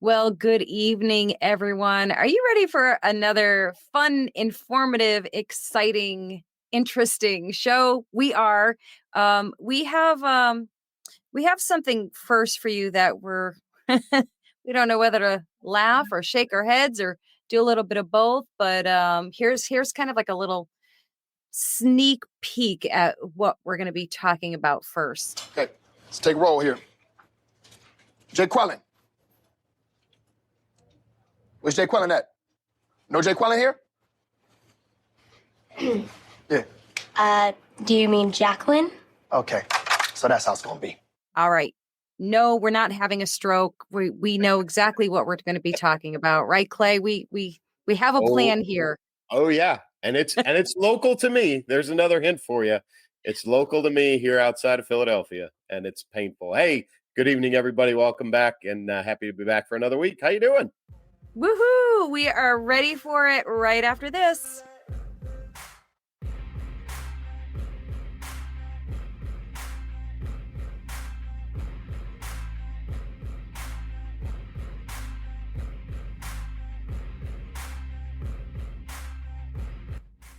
Well, good evening, everyone. Are you ready for another fun, informative, exciting, interesting show? We are. Um, we have um, we have something first for you that we're we don't know whether to laugh or shake our heads or do a little bit of both. But here's kind of like a little sneak peek at what we're going to be talking about first. Okay, let's take a roll here. Jay Quellen. Where's Jay Quellen at? No Jay Quellen here? Yeah. Do you mean Jacqueline? Okay, so that's how it's gonna be. All right. No, we're not having a stroke. We know exactly what we're going to be talking about, right, Clay? We have a plan here. Oh yeah, and it's local to me. There's another hint for you. It's local to me here outside of Philadelphia, and it's painful. Hey, good evening, everybody. Welcome back, and happy to be back for another week. How you doing? Woohoo! We are ready for it right after this.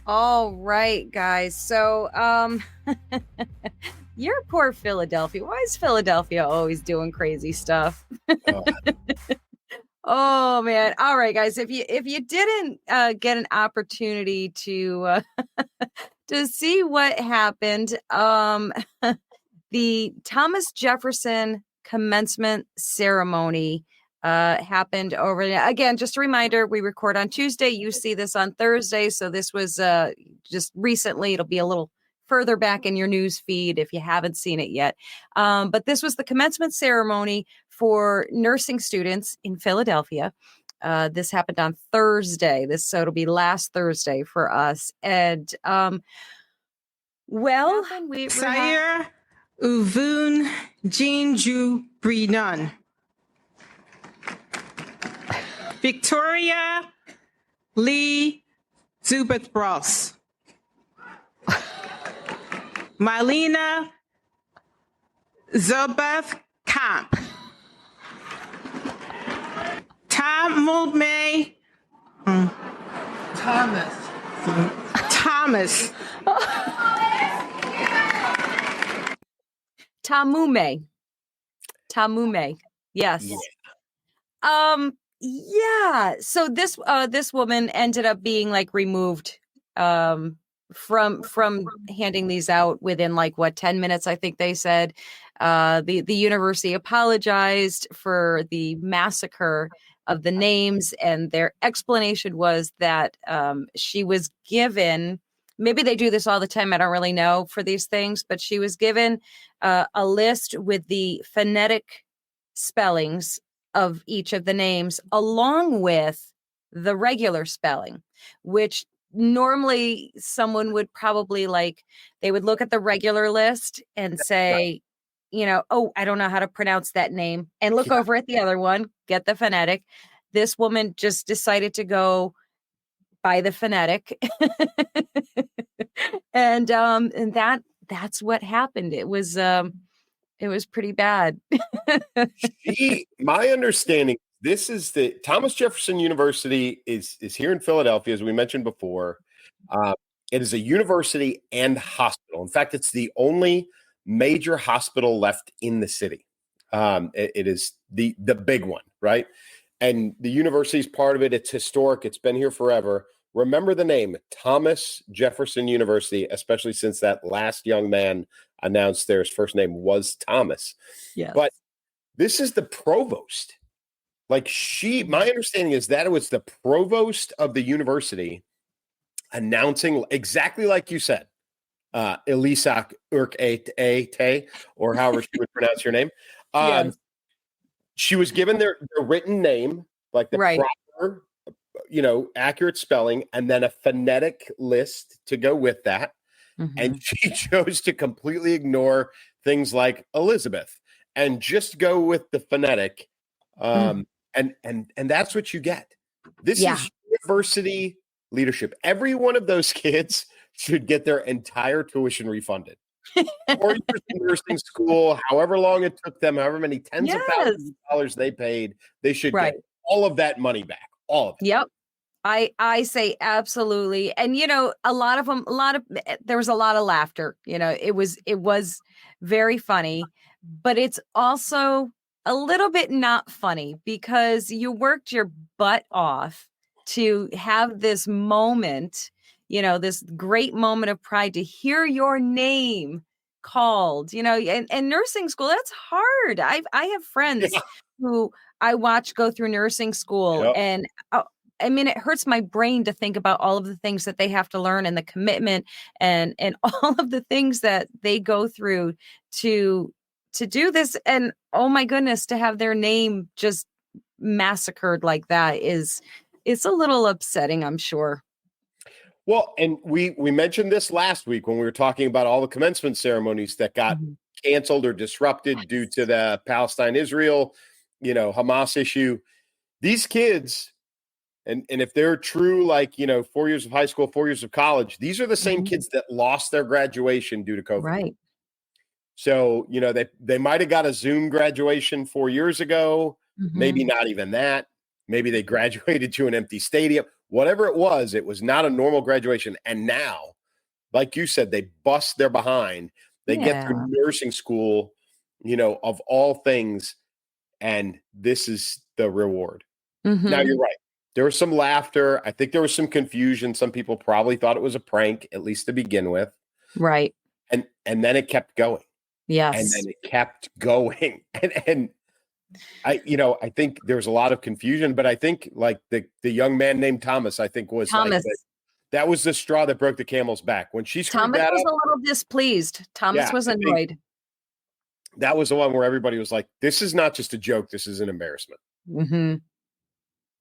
All right, guys. So, your poor Philadelphia. Why is Philadelphia always doing crazy stuff? Oh man. All right, guys. If you didn't get an opportunity to to see what happened, the Thomas Jefferson commencement ceremony happened over again. Just a reminder, we record on Tuesday. You see this on Thursday, so this was just recently. It'll be a little further back in your news feed if you haven't seen it yet. But this was the commencement ceremony for nursing students in Philadelphia. This happened on Thursday. So it'll be last Thursday for us. And well, Sire Uvun Jinju Brinon. Victoria Lee Zubathros. Marlena Zubath Kamp. Thomas. Tamume. Yes. Yeah. So this woman ended up being like removed from handing these out within 10 minutes, I think they said. The university apologized for the massacre of the names, and their explanation was that she was given, maybe they do this all the time, I don't really know for these things, but she was given a list with the phonetic spellings of each of the names along with the regular spelling, which normally someone would probably they would look at the regular list and say, oh, I don't know how to pronounce that name, and look over at the other one, get the phonetic. This woman just decided to go by the phonetic. and that's what happened. It was pretty bad. My understanding, this is the Thomas Jefferson University is here in Philadelphia, as we mentioned before. It is a university and hospital. In fact, it's the only major hospital left in the city. It is the big one, right? And the university is part of it. It's historic. It's been here forever. Remember the name, Thomas Jefferson University, especially since that last young man announced their first name was Thomas. Yes. But this is the provost. My understanding is that it was the provost of the university announcing exactly like you said, Elisa Urk-Ate, or however she would pronounce your name. Yes. She was given their written name, like the proper, accurate spelling, and then a phonetic list to go with that. Mm-hmm. And she chose to completely ignore things like Elizabeth and just go with the phonetic. And that's what you get. This is university leadership. Every one of those kids should get their entire tuition refunded. 4 years of nursing school, however long it took them, however many tens of thousands of dollars they paid, they should Right. get all of that money back. All of it. Yep. I say absolutely. And there was a lot of laughter. It was very funny, but it's also a little bit not funny because you worked your butt off to have this moment, this great moment of pride to hear your name called, and nursing school, that's hard. I have friends who I watch go through nursing school, Yep. and I mean, it hurts my brain to think about all of the things that they have to learn and the commitment and all of the things that they go through to do this. And oh my goodness, to have their name just massacred like that it's a little upsetting, I'm sure. Well, and we mentioned this last week when we were talking about all the commencement ceremonies that got canceled or disrupted due to the Palestine-Israel, Hamas issue. These kids, and if they're true, 4 years of high school, 4 years of college, these are the same kids that lost their graduation due to COVID. Right. So, they might have got a Zoom graduation 4 years ago, maybe not even that. Maybe they graduated to an empty stadium. Whatever it was not a normal graduation. And now, like you said, they bust their behind. They get through nursing school, of all things, and this is the reward. Now, you're right. There was some laughter. I think there was some confusion. Some people probably thought it was a prank, at least to begin with. Right. And then it kept going. Yes. And then it kept going. And I think there was a lot of confusion, but I think the young man named Thomas, I think was Thomas. That was the straw that broke the camel's back. When she screwed Thomas that was up, a little displeased. Thomas was annoyed. That was the one where everybody was like, this is not just a joke. This is an embarrassment.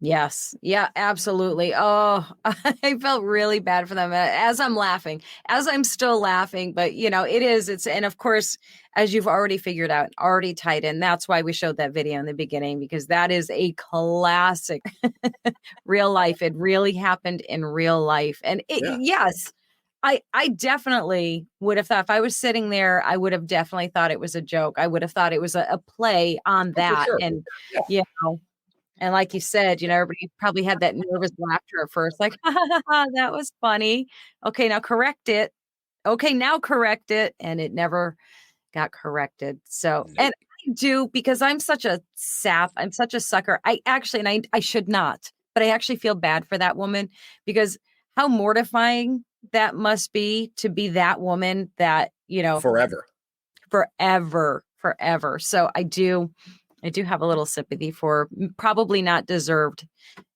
Yes. Yeah, absolutely. Oh, I felt really bad for them as I'm still laughing, but and of course, as you've already figured out, already tied in. That's why we showed that video in the beginning, because that is a classic real life. It really happened in real life. And yes, I definitely would have thought, if I was sitting there, I would have definitely thought it was a joke. I would have thought it was a play on that. Sure. And, and like you said, everybody probably had that nervous laughter at first, like, that was funny. Okay, now correct it. Okay, now correct it. And it never got corrected. So, and I do, because I'm such a sap. I'm such a sucker. I should not, but I actually feel bad for that woman, because how mortifying that must be to be that woman that, forever. So I do have a little sympathy for, probably not deserved.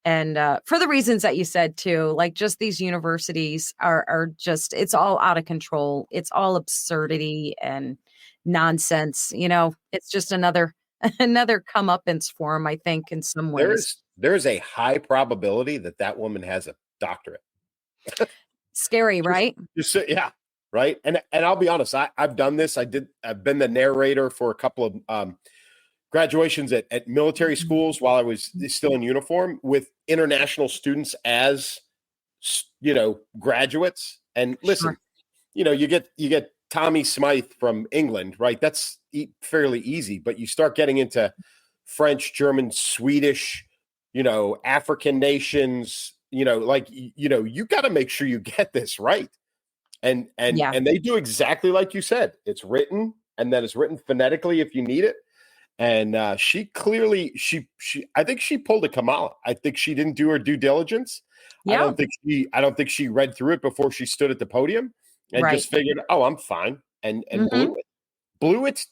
And for the reasons that you said too, like just these universities are just, it's all out of control. It's all absurdity and nonsense. It's just another comeuppance for them, I think, in some ways. There's a high probability that woman has a doctorate. Scary, right? Yeah. Right. And I'll be honest, I've done this. I've been the narrator for a couple of graduations at military schools while I was still in uniform, with international students as, graduates. And listen, you get Tommy Smythe from England, right? That's fairly easy, but you start getting into French, German, Swedish, African nations, you got to make sure you get this right. And they do exactly like you said. It's written, and then it's written phonetically if you need it. And she clearly, I think she pulled a Kamala. I think she didn't do her due diligence. Yeah. I don't think she read through it before she stood at the podium and just figured, oh, I'm fine, and blew it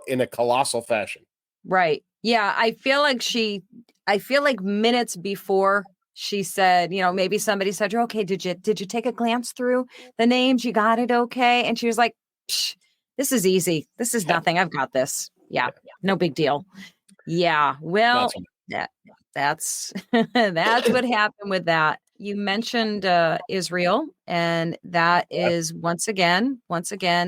in a colossal fashion. Right. Yeah. I feel like minutes before she said, maybe somebody said, okay, did you take a glance through the names? You got it. Okay. And she was like, this is easy. This is nothing. I've got this. Yeah. No big deal. Yeah. Well, that's what happened with that. You mentioned Israel, and that is once again,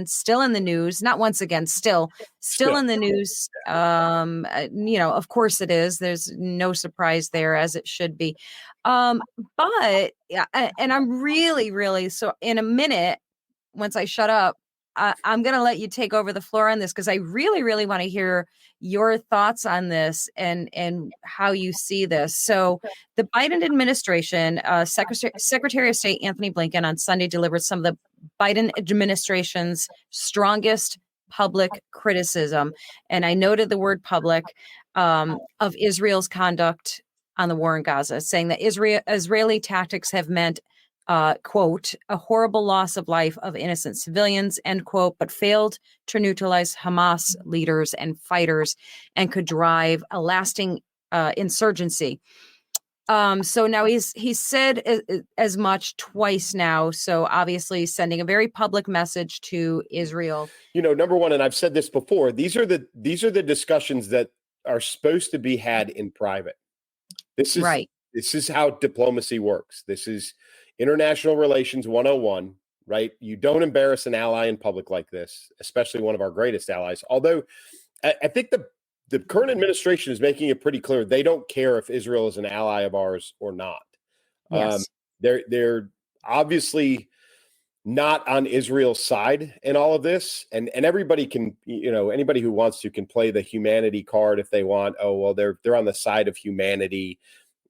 still in the news. Not once again, still in the news. Of course it is. There's no surprise there, as it should be. But and I'm really, really, so in a minute, once I shut up, I'm going to let you take over the floor on this because I really, really want to hear your thoughts on this and how you see this. So the Biden administration, Secretary of State Anthony Blinken on Sunday delivered some of the Biden administration's strongest public criticism. And I noted the word public of Israel's conduct on the war in Gaza, saying that Israeli tactics have meant quote, a horrible loss of life of innocent civilians, end quote, but failed to neutralize Hamas leaders and fighters and could drive a lasting insurgency. So now he's said as much twice now. So obviously sending a very public message to Israel. Number one, and I've said this before, these are the discussions that are supposed to be had in private. This is how diplomacy works. This is International Relations 101, right? You don't embarrass an ally in public like this, especially one of our greatest allies. Although I think the current administration is making it pretty clear they don't care if Israel is an ally of ours or not. Yes. They're obviously not on Israel's side in all of this. And everybody can, anybody who wants to can play the humanity card if they want. Oh, well, they're on the side of humanity.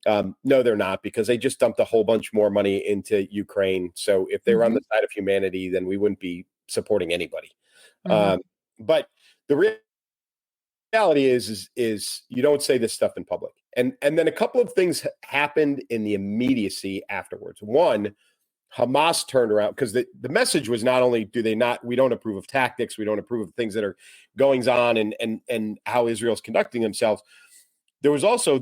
No, they're not, because they just dumped a whole bunch more money into Ukraine. So if they were on the side of humanity, then we wouldn't be supporting anybody. But the reality is you don't say this stuff in public. And then a couple of things happened in the immediacy afterwards. One, Hamas turned around, because the message was not only we don't approve of tactics, we don't approve of things that are goings on and how Israel's conducting themselves. There was also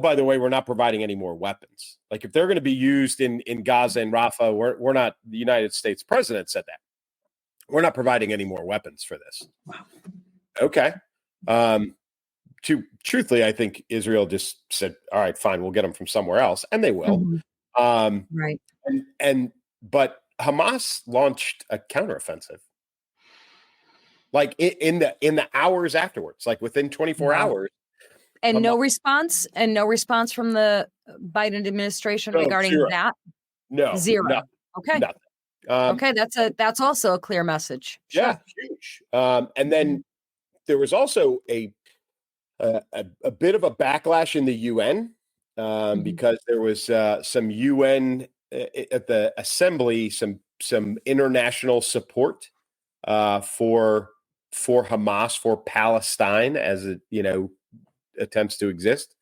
by the way, we're not providing any more weapons. Like, if they're going to be used in Gaza and Rafah, we're not, the United States president said that. We're not providing any more weapons for this. Wow. Okay. Truthfully, I think Israel just said, all right, fine, we'll get them from somewhere else. And they will. Right. But Hamas launched a counteroffensive. Like in the hours afterwards, like within 24 hours. And no response from the Biden administration regarding that? No. Zero. Nothing, okay. Nothing. Okay. That's also a clear message. Sure. Yeah. Huge. And then there was also a bit of a backlash in the UN because there was some UN at the assembly, some international support for Hamas, for Palestine as it, attempts to exist,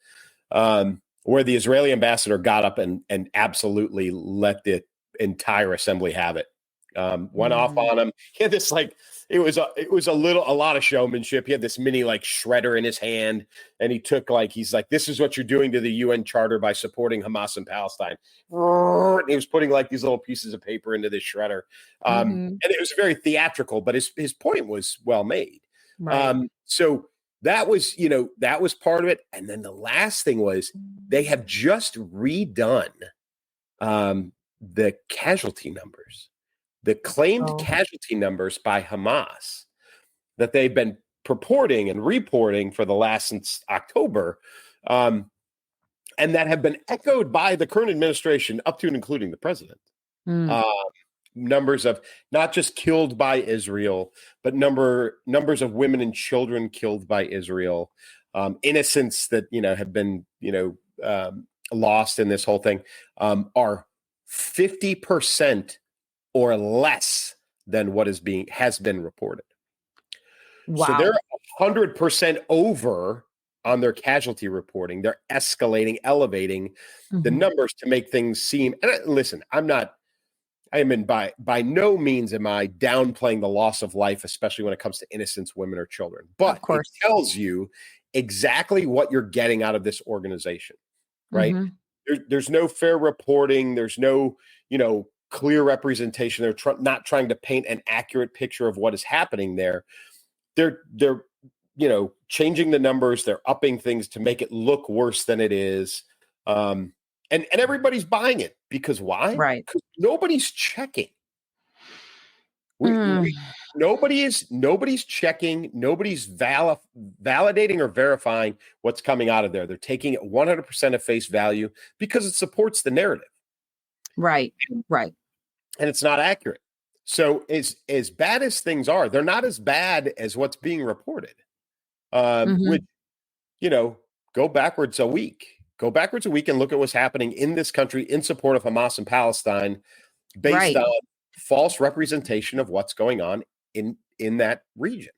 where the Israeli ambassador got up and absolutely let the entire assembly have it. Went off on him. He had this it was a lot of showmanship. He had this mini shredder in his hand, and he took he's like, this is what you're doing to the UN Charter by supporting Hamas and Palestine. And he was putting these little pieces of paper into this shredder, and it was very theatrical, but his point was well made. Right. So that was part of it. And then the last thing was they have just redone the casualty numbers, the claimed casualty numbers by Hamas that they've been purporting and reporting for the last since October, and that have been echoed by the current administration up to and including the president. Numbers of not just killed by Israel, but numbers of women and children killed by Israel, innocents that have been lost in this whole thing, are 50% or less than what has been reported. Wow. So they're 100% over on their casualty reporting. They're elevating the numbers to make things seem. And listen, by no means am I downplaying the loss of life, especially when it comes to innocents, women, or children. But of course, it tells you exactly what you're getting out of this organization, right? There's no fair reporting. There's no, clear representation. They're not trying to paint an accurate picture of what is happening there. They're changing the numbers. They're upping things to make it look worse than it is. And everybody's buying it because why? Right. Because nobody's checking. Nobody's checking. Nobody's validating or verifying what's coming out of there. They're taking it 100% at face value because it supports the narrative. Right. And it's not accurate. So as bad as things are, they're not as bad as what's being reported. Which, go backwards a week. Go backwards a week and look at what's happening in this country in support of Hamas and Palestine based Right. on false representation of what's going on in that region.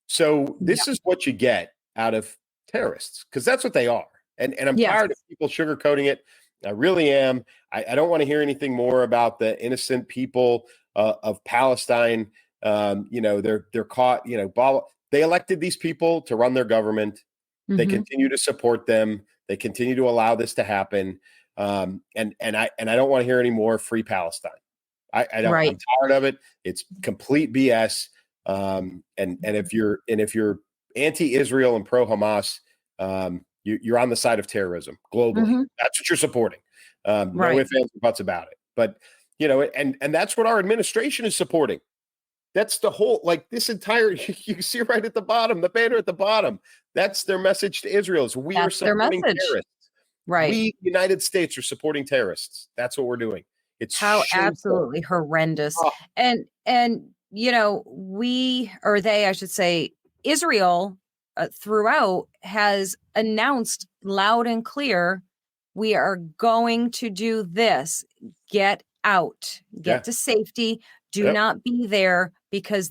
So this is what you get out of terrorists, because that's what they are. And I'm tired of people sugarcoating it. I really am. I don't want to hear anything more about the innocent people of Palestine. They're caught, they elected these people to run their government. They continue to support them. They continue to allow this to happen. And I don't want to hear any more free Palestine. I don't. I'm tired of it. It's complete BS. And if you're anti-Israel and pro-Hamas, you're on the side of terrorism globally. That's what you're supporting. No ifs, ands, or buts about it. But and that's what our administration is supporting. That's the whole, this entire, you see right at the bottom, the banner at the bottom. That's their message to Israel is we are supporting terrorists. Right. We, United States, are supporting terrorists. That's what we're doing. It's how shameful. Absolutely horrendous. Oh. And I should say, Israel throughout has announced loud and clear, we are going to do this. Get out, get to safety. Do not be there, because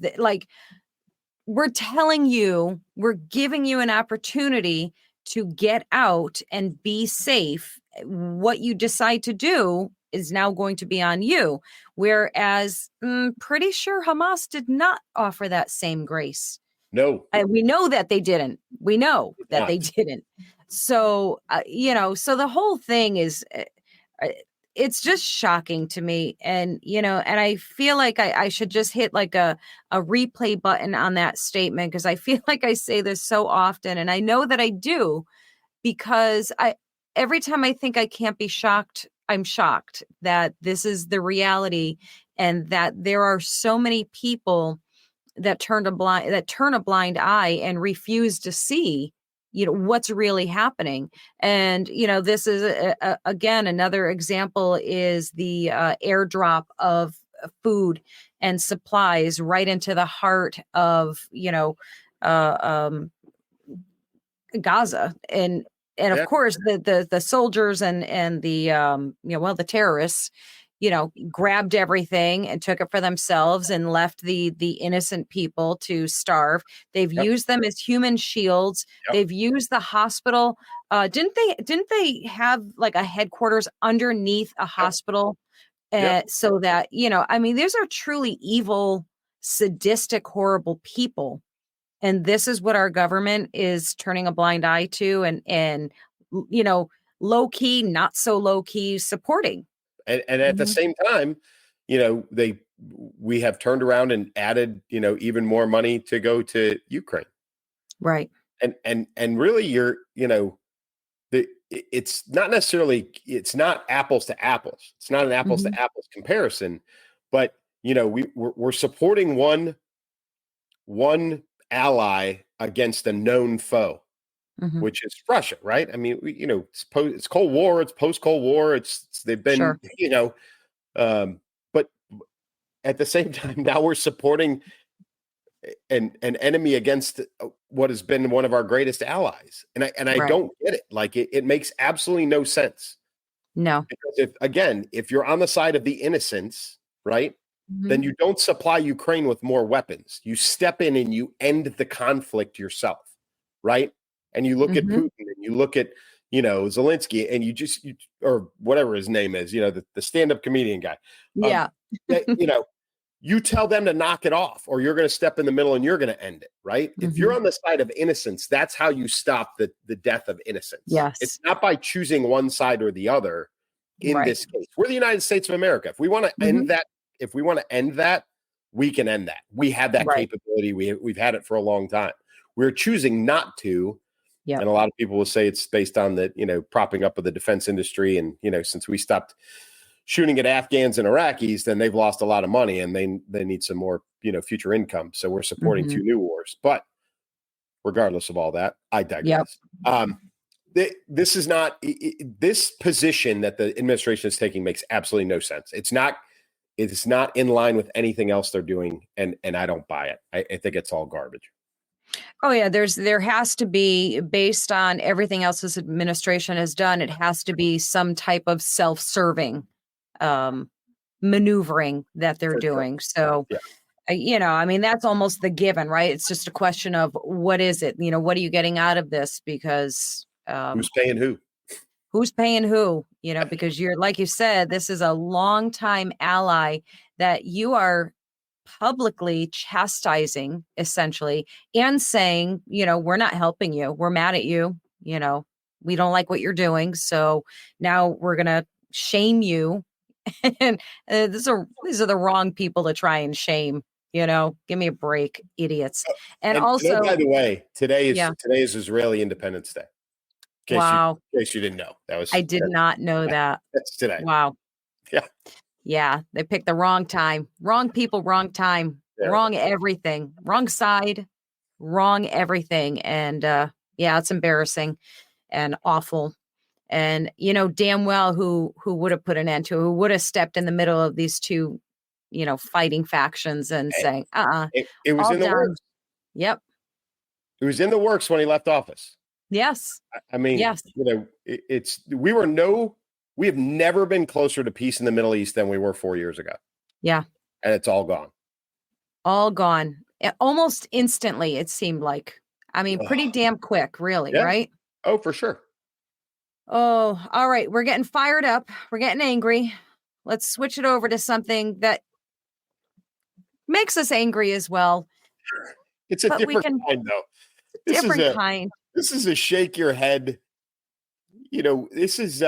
we're telling you, we're giving you an opportunity to get out and be safe. What you decide to do is now going to be on you. Whereas pretty sure Hamas did not offer that same grace. No. And we know that they didn't. We know that they didn't. So, so the whole thing is, it's just shocking to me. And, and I feel like I should just hit a replay button on that statement, because I feel like I say this so often, and I know that I do, because every time I think I can't be shocked, I'm shocked that this is the reality, and that there are so many people that turn a blind eye and refuse to see what's really happening. And this is again, another example is the airdrop of food and supplies right into the heart of Gaza, and of course the soldiers and the the terrorists grabbed everything and took it for themselves and left the innocent people to starve. They've used them as human shields. They've used the hospital. Didn't they have a headquarters underneath a hospital? So that, these are truly evil, sadistic, horrible people. And this is what our government is turning a blind eye to, and low key, not so low key supporting. And at the same time, we have turned around and added, even more money to go to Ukraine. Right. And really it's not necessarily, it's not apples to apples. It's not an apples to apples comparison, but we're supporting one ally against a known foe. Which is Russia, right? I mean, it's Cold War, it's post-Cold War, they've been, but at the same time, now we're supporting an enemy against what has been one of our greatest allies, and I don't get it. It makes absolutely no sense. No, because if you're on the side of the innocents, right, then you don't supply Ukraine with more weapons. You step in and you end the conflict yourself, right? And you look at Putin and you look at, Zelensky, and you or whatever his name is, the stand-up comedian guy. You tell them to knock it off, or you're going to step in the middle and you're going to end it, right? If you're on the side of innocence, that's how you stop the death of innocence. Yes. It's not by choosing one side or the other in this case. We're the United States of America. If we want to end that, we can end that. We have that capability. We've had it for a long time. We're choosing not to. And a lot of people will say it's based on the, propping up of the defense industry. And, since we stopped shooting at Afghans and Iraqis, then they've lost a lot of money and they need some more, future income. So we're supporting two new wars. But regardless of all that, I digress. This is not, this position that the administration is taking makes absolutely no sense. It's not it's not in line with anything else they're doing, and I don't buy it. I think it's all garbage. Oh yeah, there has to be, based on everything else this administration has done, it has to be some type of self-serving maneuvering that they're For sure. doing. So, Yeah. I mean, that's almost the given, right? It's just a question of what is it? What are you getting out of this? Because Who's paying who? who's paying who? Because you're, like you said, this is a longtime ally that you are publicly chastising, essentially, and saying, we're not helping you. We're mad at you. We don't like what you're doing. So now we're going to shame you. And these are the wrong people to try and shame. Give me a break, idiots. And also, by the way, today is Yeah. Israeli Independence Day. Wow. In case you didn't know, I did not know that. That's today. Wow. Yeah. Yeah. They picked the wrong time, wrong people, wrong time, Terrible. wrong everything, wrong side, wrong everything. And yeah, it's embarrassing and awful. And damn well who would have put an end to it, who would have stepped in the middle of these two, fighting factions and saying, It was all in the done. works. Yep. It was in the works when he left office. Yes. I mean, Yes. we have never been closer to peace in the Middle East than we were 4 years ago. Yeah. And it's all gone. All gone. Almost instantly, it seemed like. I mean, pretty damn quick, really, Yeah. right? Oh, for sure. Oh, all right. We're getting fired up. We're getting angry. Let's switch it over to something that makes us angry as well. It's a But we different kind, though. Different kind. This is a shake your head. This is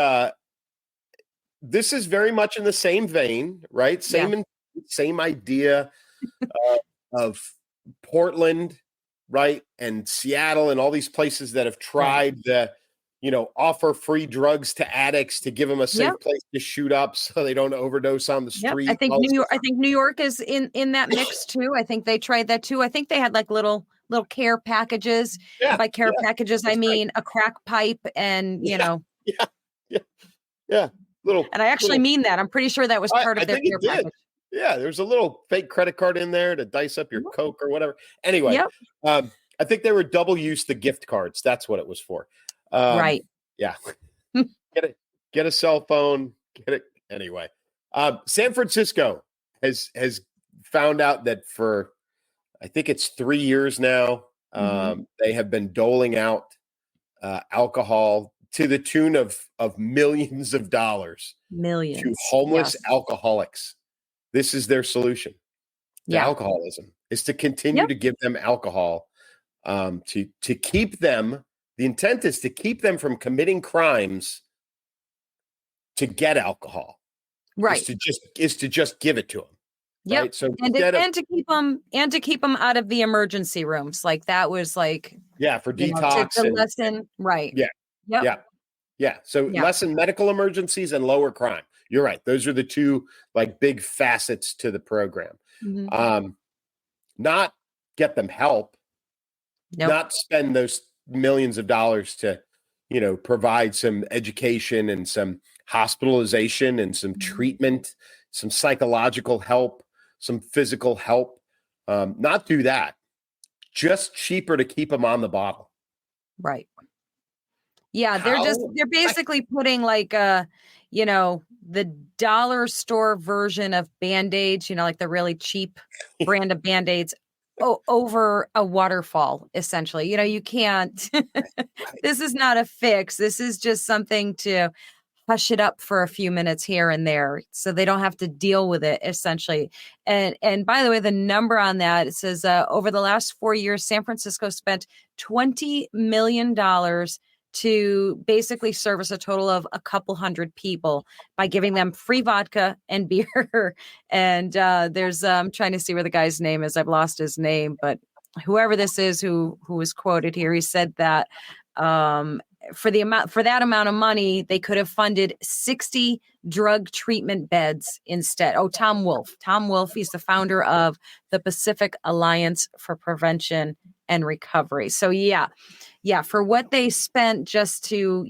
very much in the same vein, right? Same idea of Portland, right? And Seattle and all these places that have tried to, offer free drugs to addicts to give them a safe place to shoot up so they don't overdose on the street. I think New York is in that mix too. I think they tried that too. I think they had like little care packages. Yeah, By care packages, I mean a crack pipe and little. And I actually mean that. I'm pretty sure that was part of their care package. Yeah, there's a little fake credit card in there to dice up your Coke or whatever. Anyway, I think they were double use the gift cards. That's what it was for. Right. Yeah. Get a cell phone. Get it anyway. San Francisco has found out that for, I think it's 3 years now, they have been doling out alcohol to the tune of millions of dollars to homeless alcoholics. This is their solution to alcoholism, is to continue to give them alcohol to keep them. The intent is to keep them from committing crimes to get alcohol. Right. Is to just give it to them. Yep. Right? So and to keep them out of the emergency rooms. Like that was like for detox to lessen. Right. Yeah. Yep. Yeah. So lessen medical emergencies and lower crime. You're right. Those are the two like big facets to the program. Not get them help. Not spend those millions of dollars to, provide some education and some hospitalization and some treatment, some psychological help, some physical help. Not do that. Just cheaper to keep them on the bottle. Right. Yeah, they're basically putting like the dollar store version of Band-Aids, like the really cheap brand of Band-Aids over a waterfall, essentially. You can't this is not a fix. This is just something to hush it up for a few minutes here and there so they don't have to deal with it, essentially. And by the way, the number on that, it says over the last 4 years, San Francisco spent $20 million to basically service a total of a couple hundred people by giving them free vodka and beer. And there's I'm trying to see where the guy's name is. I've lost his name, but whoever this is who was quoted here, he said that for that amount of money, they could have funded 60 drug treatment beds instead. Oh, Tom Wolfe. Tom Wolfe, he's the founder of the Pacific Alliance for Prevention and Recovery. So yeah, for what they spent just to,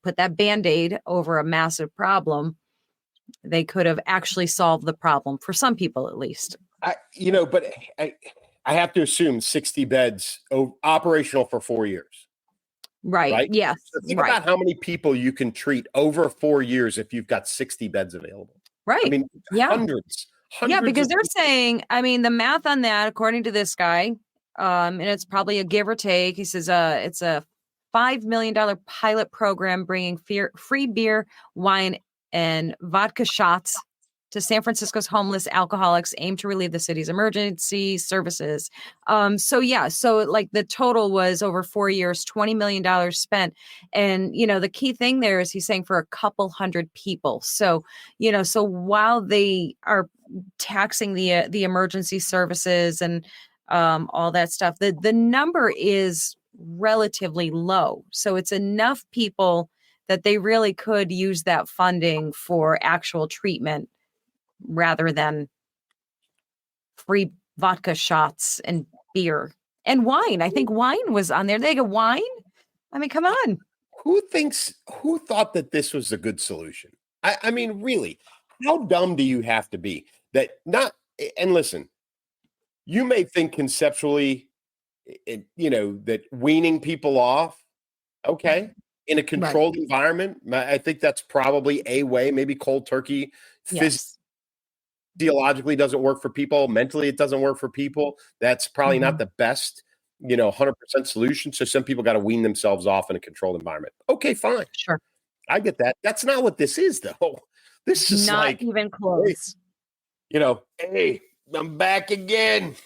put that Band-Aid over a massive problem, they could have actually solved the problem for some people, at least. But I have to assume 60 beds operational for 4 years. Right. Yes. So think about how many people you can treat over 4 years if you've got 60 beds available. Right. I mean, hundreds. Yeah, because they're saying, I mean, the math on that, according to this guy, and it's probably a give or take. He says it's a $5 million pilot program bringing free beer, wine, and vodka shots to San Francisco's homeless alcoholics, aimed to relieve the city's emergency services. So like the total was over 4 years, $20 million spent. And, the key thing there is he's saying for a couple hundred people. So, so while they are taxing the emergency services and all that stuff, the number is relatively low. So it's enough people that they really could use that funding for actual treatment rather than free vodka shots and beer and wine. I think wine was on there. They get wine. I mean, come on. Who thought that this was a good solution? I mean, really, how dumb do you have to be and listen, you may think conceptually, that weaning people off, okay, in a controlled environment, I think that's probably a way. Maybe cold turkey physiologically doesn't work for people. Mentally, it doesn't work for people. That's probably not the best, 100% solution. So some people got to wean themselves off in a controlled environment. Okay, fine. Sure. I get that. That's not what this is, though. This is not like even close. Hey, I'm back again.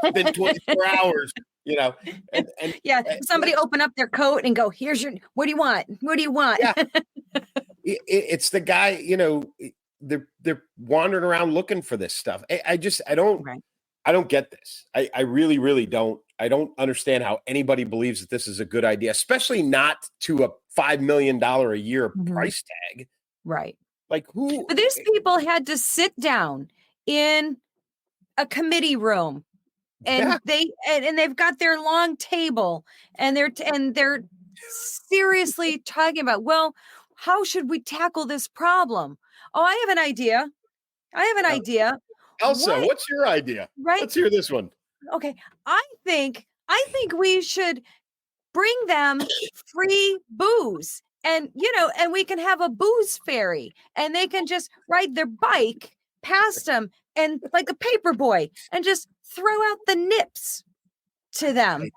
It's been 24 hours, and somebody open up their coat and go, what do you want? What do you want? Yeah. It's the guy, they're wandering around looking for this stuff. I don't get this. I really, really don't. I don't understand how anybody believes that this is a good idea, especially not to a $5 million a year price tag. Right. Like who? But these people had to sit down in a committee room and they've got their long table and they're seriously talking about, well, how should we tackle this problem? Oh, I have an idea. Elsa, what's your idea? Right. Let's hear this one. Okay. I think we should bring them free booze and we can have a booze ferry and they can just ride their bike past them and like a paper boy and just throw out the nips to them.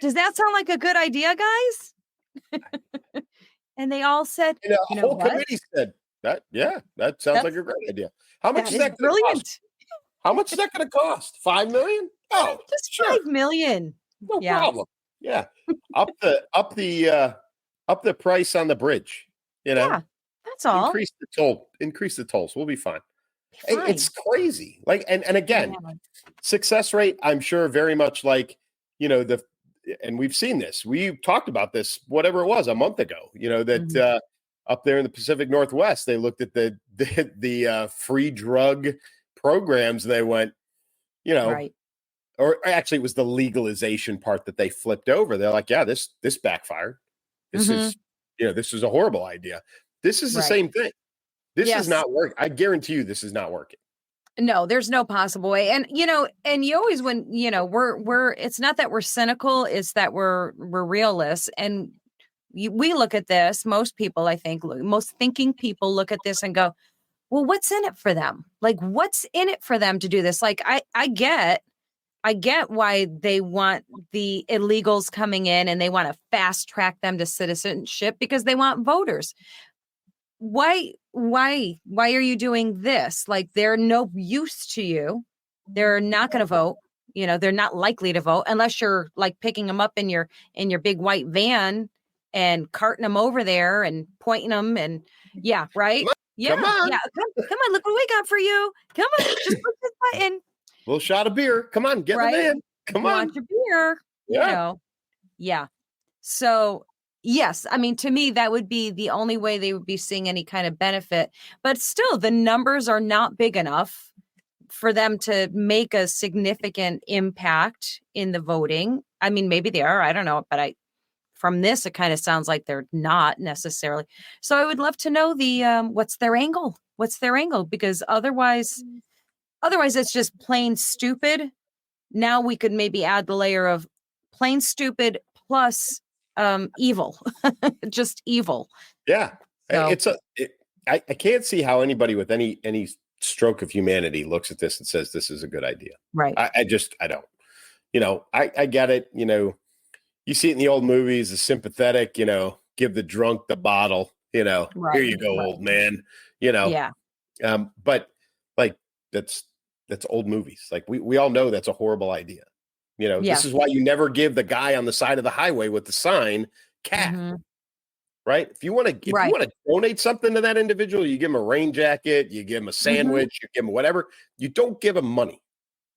Does that sound like a good idea, guys? And they all said, the whole committee said that. Yeah, that sounds like a great idea. How much is that going to cost? How much is that going to cost? $5 million? Oh, just $5 million. No problem. Yeah, up the price on the bridge. Yeah, that's all. Increase the tolls. We'll be fine. It's crazy. Like, and again, success rate, I'm sure very much like, and we've seen this. We talked about this, whatever it was, a month ago, that up there in the Pacific Northwest, they looked at the free drug programs. They went, or actually it was the legalization part that they flipped over. They're like, yeah, this backfired. This is a horrible idea. This is the same thing. This is not working. I guarantee you this is not working. No, there's no possible way. And, and you always, when, we're, it's not that we're cynical, it's that we're realists. And we look at this, most people, I think, most thinking people look at this and go, well, what's in it for them? Like, what's in it for them to do this? Like, I get why they want the illegals coming in and they want to fast track them to citizenship because they want voters. Why are you doing this? Like, they're no use to you. They're not going to vote. They're not likely to vote unless you're like picking them up in your big white van and carting them over there and pointing them and right. Come on. Come on. Look what we got for you. Come on. Just push this button. Little shot of beer. Come on. Get them in. Come on. Want your beer. Yeah. So, yes. I mean, to me, that would be the only way they would be seeing any kind of benefit. But still, the numbers are not big enough for them to make a significant impact in the voting. I mean, maybe they are. I don't know. But from this, it kind of sounds like they're not necessarily. So I would love to know the what's their angle? What's their angle? Because otherwise it's just plain stupid. Now we could maybe add the layer of plain stupid plus evil, just evil. Yeah. So I can't see how anybody with any stroke of humanity looks at this and says this is a good idea. right. I don't. I get it. You see it in the old movies, the sympathetic, give the drunk the bottle, Right, here you go, right. old man, Yeah. But like that's old movies. Like we all know that's a horrible idea. Yeah. This is why you never give the guy on the side of the highway with the sign cat. Mhm. Right? If you want Right. to donate something to that individual, you give him a rain jacket, you give him a sandwich, you give him whatever. You don't give him money.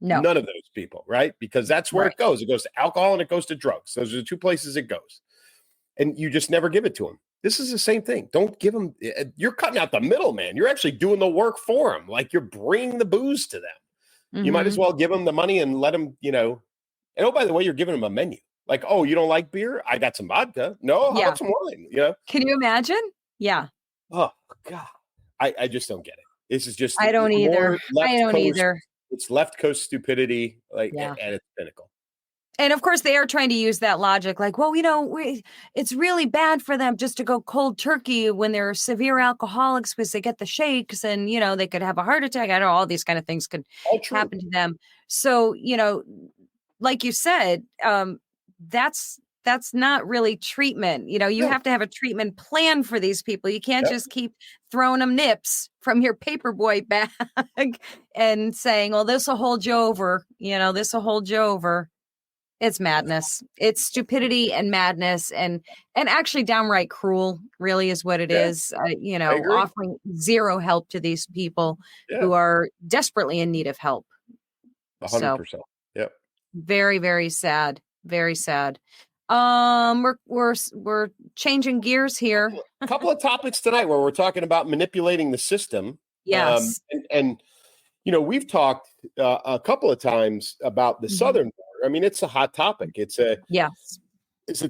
No. None of those people, right? Because that's where Right. it goes. It goes to alcohol and it goes to drugs. Those are the two places it goes. And you just never give it to them. This is the same thing. Don't give them. You're cutting out the middleman. You're actually doing the work for them. Like you're bringing the booze to them. You might as Mhm. well give them the money and let them, And oh, by the way, you're giving them a menu. Like, oh, you don't like beer? I got some vodka. No, how Yeah. about some wine? Can you imagine? Yeah. Oh God, I just don't get it. This is just I don't more either. left I don't coast- either. It's left coast stupidity, like Yeah. at its pinnacle. And of course, they are trying to use that logic, like, well, it's really bad for them just to go cold turkey when they're severe alcoholics because they get the shakes and, they could have a heart attack. I know all these kind of things could All true. happen to them. So, like you said, that's not really treatment. You No. have to have a treatment plan for these people. You can't Yep. just keep throwing them nips from your paperboy bag and saying, well, this will hold you over. This will hold you over. It's madness. It's stupidity and madness and actually downright cruel, really is what it Yeah. is. agree. Offering zero help to these people Yeah. who are desperately in need of help. 100%. Yep. Very, very sad. Very sad. We're changing gears here. A couple of topics tonight where we're talking about manipulating the system. Yes. And we've talked a couple of times about the Mhm. southern border. I mean, it's a hot topic. Is it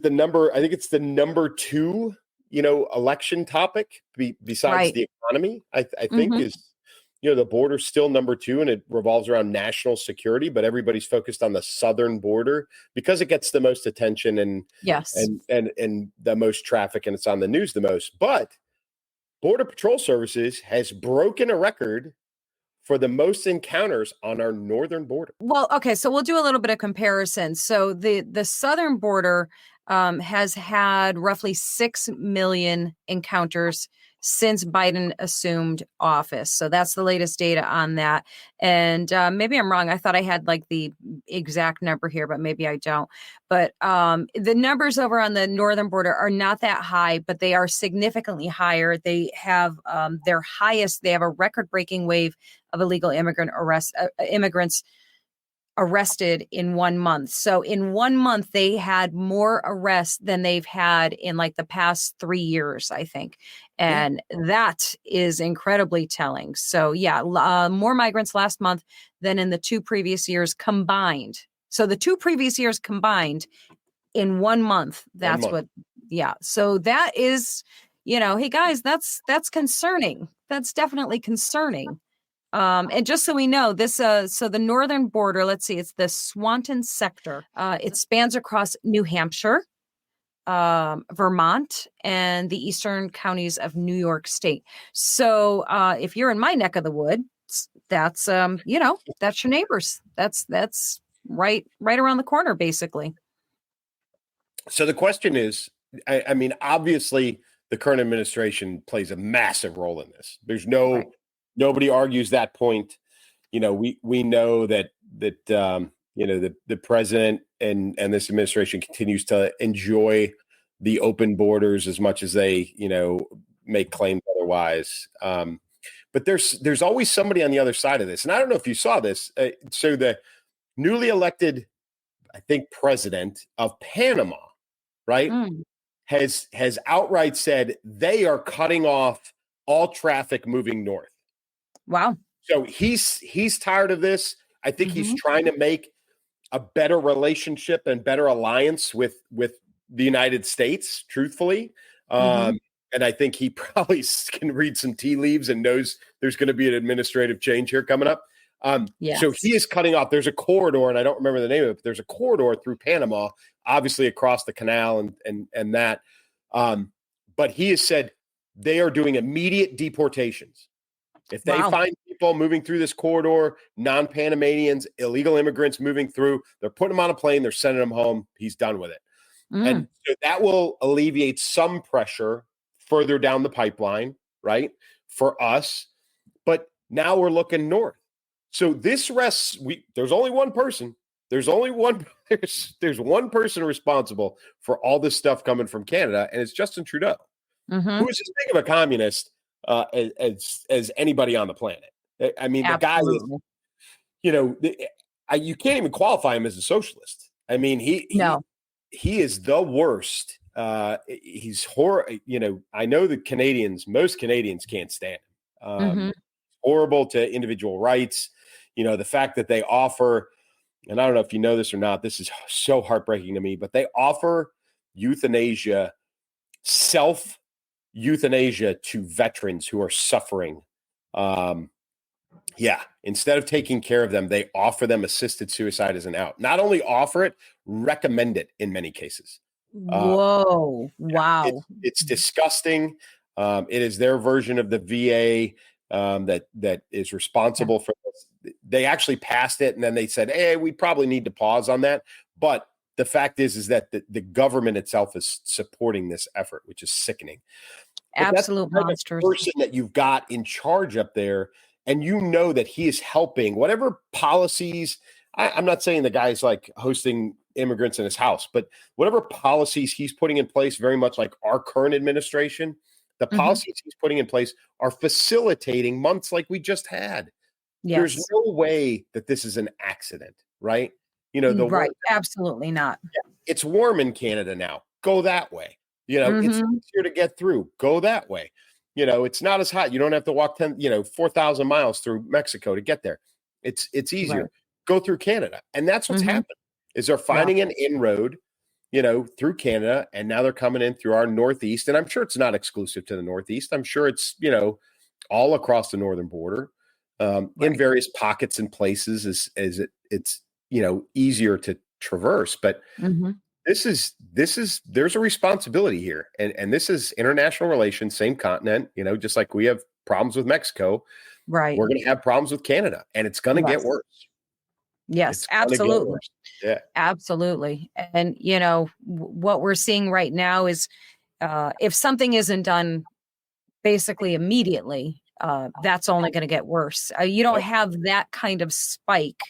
the number? I think it's the number 2, election topic besides Right. the economy. I think Mhm. is, the border's still number 2 and it revolves around national security, but everybody's focused on the southern border because it gets the most attention and Yes. and the most traffic and it's on the news the most. But Border Patrol Services has broken a record for the most encounters on our northern border. Well, okay, so we'll do a little bit of comparison. So the southern border has had roughly 6 million encounters since Biden assumed office. So that's the latest data on that. And maybe I'm wrong. I thought I had like the exact number here, but maybe I don't. But the numbers over on the northern border are not that high, but they are significantly higher. They have their highest. They have a record-breaking wave of illegal immigrants arrested in 1 month. So in 1 month, they had more arrests than they've had in like the past 3 years, I think. And that is incredibly telling. So more migrants last month than in the 2 previous years combined. So the 2 previous years combined in 1 month, that's what, So that is, hey guys, that's concerning. That's definitely concerning. And just so we know, this, so the northern border, let's see, it's the Swanton sector. It spans across New Hampshire, Vermont, and the eastern counties of New York State. So if you're in my neck of the woods, that's, that's your neighbors. That's right around the corner, basically. So the question is, I mean, obviously the current administration plays a massive role in this. There's nobody argues that point. We know that the president and this administration continues to enjoy the open borders as much as they make claims otherwise. But there's always somebody on the other side of this, and I don't know if you saw this. So the newly elected, I think, president of Panama, right, has outright said they are cutting off all traffic moving north. Wow. So he's tired of this. I think he's trying to make a better relationship and better alliance with the United States, truthfully. And I think he probably can read some tea leaves and knows there's going to be an administrative change here coming up. So he is cutting off. There's a corridor, and I don't remember the name of it, but there's a corridor through Panama, obviously across the canal and that. But he has said they are doing immediate deportations. If they find people moving through this corridor, non-Panamanians, illegal immigrants moving through, they're putting them on a plane, they're sending them home. He's done with it. And so that will alleviate some pressure further down the pipeline, right, for us. But now we're looking north. So this rests, there's only one person. There's only one, there's one person responsible for all this stuff coming from Canada, and it's Justin Trudeau, who is as big of a communist as anybody on the planet. I mean, the guy is, you can't even qualify him as a socialist. I mean, he is the worst. He's horrible. I know most Canadians can't stand him. Horrible to individual rights. The fact that they offer, and I don't know if you know this or not, this is so heartbreaking to me, but they offer euthanasia, self-euthanasia to veterans who are suffering. Instead of taking care of them, they offer them assisted suicide as an out. Not only offer it, recommend it in many cases. Whoa. Wow. It's disgusting. It is their version of the VA that is responsible for this. They actually passed it, and then they said, hey, we probably need to pause on that. But the fact is that the government itself is supporting this effort, which is sickening. Absolute monsters. Person that you've got in charge up there, and that he is helping whatever policies. I'm not saying the guy's like hosting immigrants in his house, but whatever policies he's putting in place, very much like our current administration, the policies he's putting in place are facilitating months like we just had. Yes. There's no way that this is an accident, right? Absolutely not. It's warm in Canada now. Go that way. It's easier to get through. Go that way. It's not as hot. You don't have to walk 4,000 miles through Mexico to get there. It's easier. Right. Go through Canada. And that's what's happened, is they're finding an inroad, through Canada. And now they're coming in through our Northeast. And I'm sure it's not exclusive to the Northeast. I'm sure it's, all across the northern border, in various pockets and places as it's, easier to traverse. But there's a responsibility here. And this is international relations, same continent, just like we have problems with Mexico. Right. We're going to have problems with Canada, and it's going to get worse. Yes, absolutely. Yeah, absolutely. And, what we're seeing right now is if something isn't done basically immediately, that's only going to get worse. You don't have that kind of spike,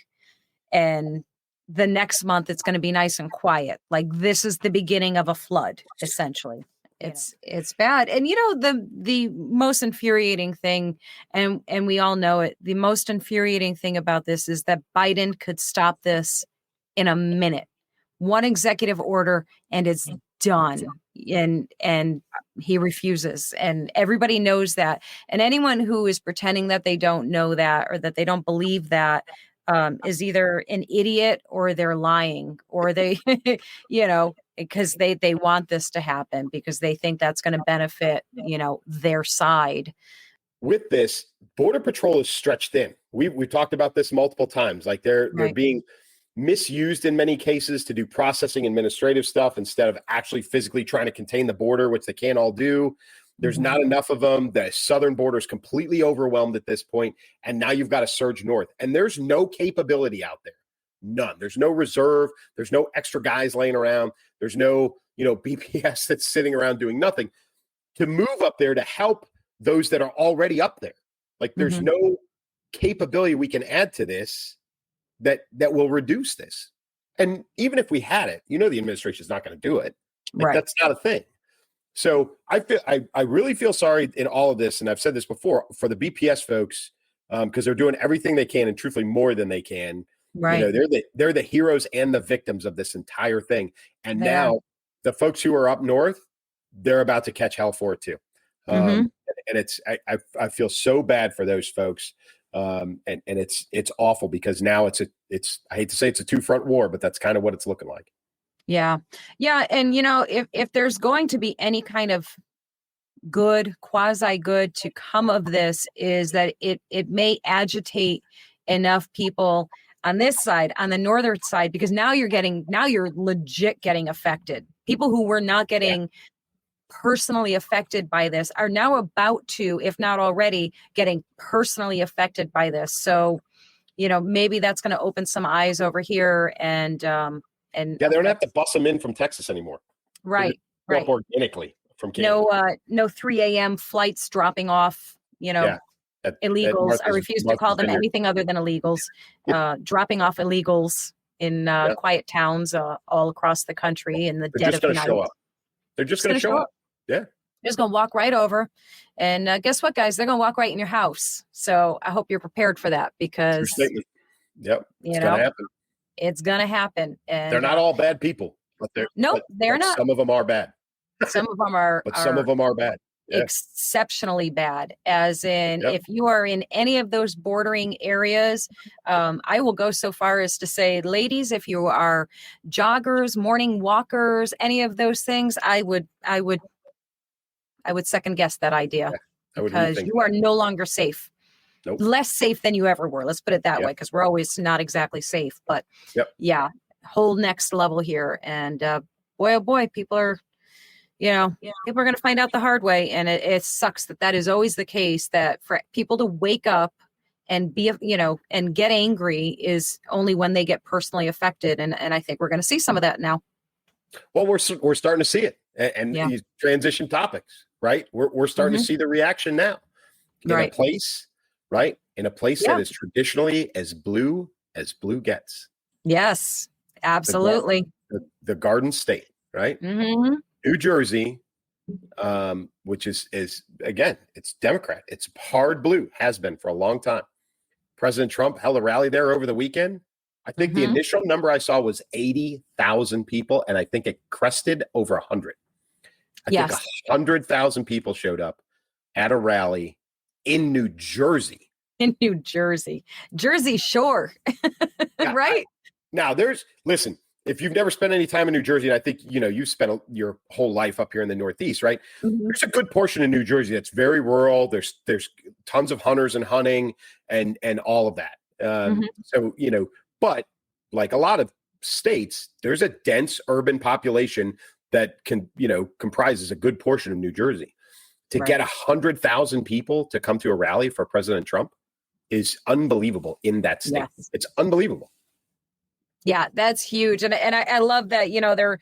and the next month it's going to be nice and quiet. Like, this is the beginning of a flood, essentially. It's bad. And the most infuriating thing, and we all know it, the most infuriating thing about this is that Biden could stop this in a minute. One executive order and it's done. And he refuses. And everybody knows that. And anyone who is pretending that they don't know that, or that they don't believe that, is either an idiot or they're lying, or they, because they want this to happen because they think that's going to benefit, their side. With this, Border Patrol is stretched thin. We've talked about this multiple times. Like they're being misused in many cases to do processing administrative stuff instead of actually physically trying to contain the border, which they can't all do. There's not enough of them. The southern border is completely overwhelmed at this point, and now you've got to surge north. And there's no capability out there. None. There's no reserve. There's no extra guys laying around. There's no, BPS that's sitting around doing nothing to move up there to help those that are already up there. Like there's no capability we can add to this that will reduce this. And even if we had it, the administration is not going to do it. Like, that's not a thing. So I really feel sorry in all of this, and I've said this before, for the BPS folks, because they're doing everything they can, and truthfully more than they can. Right. They're the heroes and the victims of this entire thing. And now the folks who are up north, they're about to catch hell for it too. And I feel so bad for those folks. And it's awful because now it's I hate to say it's a two-front war, but that's kind of what it's looking like. Yeah. Yeah. And, if there's going to be any kind of good, quasi good to come of this, is that it may agitate enough people on this side, on the northern side, because now you're legit getting affected. People who were not getting personally affected by this are now about to, if not already, getting personally affected by this. So, maybe that's going to open some eyes over here, and Yeah, they don't have to bus them in from Texas anymore. right, Go right. up organically from Canada. No 3 a.m. flights dropping off, illegals. I refuse to call them anything other than illegals. Dropping off illegals in quiet towns all across the country in the dead of night. They're just going to show up. Yeah. They're just going to walk right over. And guess what, guys? They're going to walk right in your house. So I hope you're prepared for that, because yep, it's going to happen. It's going to happen. And they're not all bad people, but they're not. Some of them are bad. Some of them are. But some of them are bad. Yeah. Exceptionally bad, as in if you are in any of those bordering areas, I will go so far as to say, ladies, if you are joggers, morning walkers, any of those things, I would second guess that idea, because you are no longer safe. Nope. Less safe than you ever were, let's put it that way, because we're always not exactly safe, but whole next level here. And boy, oh boy, people are people are going to find out the hard way. And it sucks that is always the case, that for people to wake up and be, and get angry is only when they get personally affected. And I think we're going to see some of that now. Well, we're starting to see it. And these transition topics, right? We're starting to see the reaction now in a place, right? In a place that is traditionally as blue gets. Yes, absolutely. The Garden State, right? Mm-hmm. New Jersey, which is again, it's Democrat. It's hard blue, has been for a long time. President Trump held a rally there over the weekend. I think the initial number I saw was 80,000 people, and I think it crested over 100. I think 100,000 people showed up at a rally in New Jersey. Jersey Shore, right? Listen. If you've never spent any time in New Jersey, and I think, you've spent your whole life up here in the Northeast, right? Mm-hmm. There's a good portion of New Jersey that's very rural. There's tons of hunters and hunting and all of that. So, but like a lot of states, there's a dense urban population that comprises a good portion of New Jersey. To get 100,000 people to come to a rally for President Trump is unbelievable in that state. Yes. It's unbelievable. Yeah, that's huge. And I love that, they're,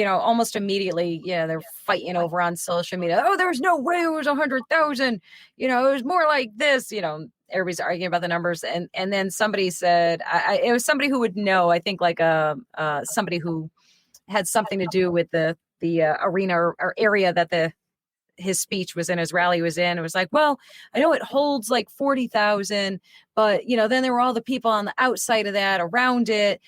almost immediately, they're fighting over on social media. Oh, there's no way it was 100,000. It was more like this, everybody's arguing about the numbers. And then somebody said, it was somebody who would know, I think like somebody who had something to do with the arena or area that his speech was in, his rally was in. It was like, well, I know it holds like 40,000, but then there were all the people on the outside of that around it.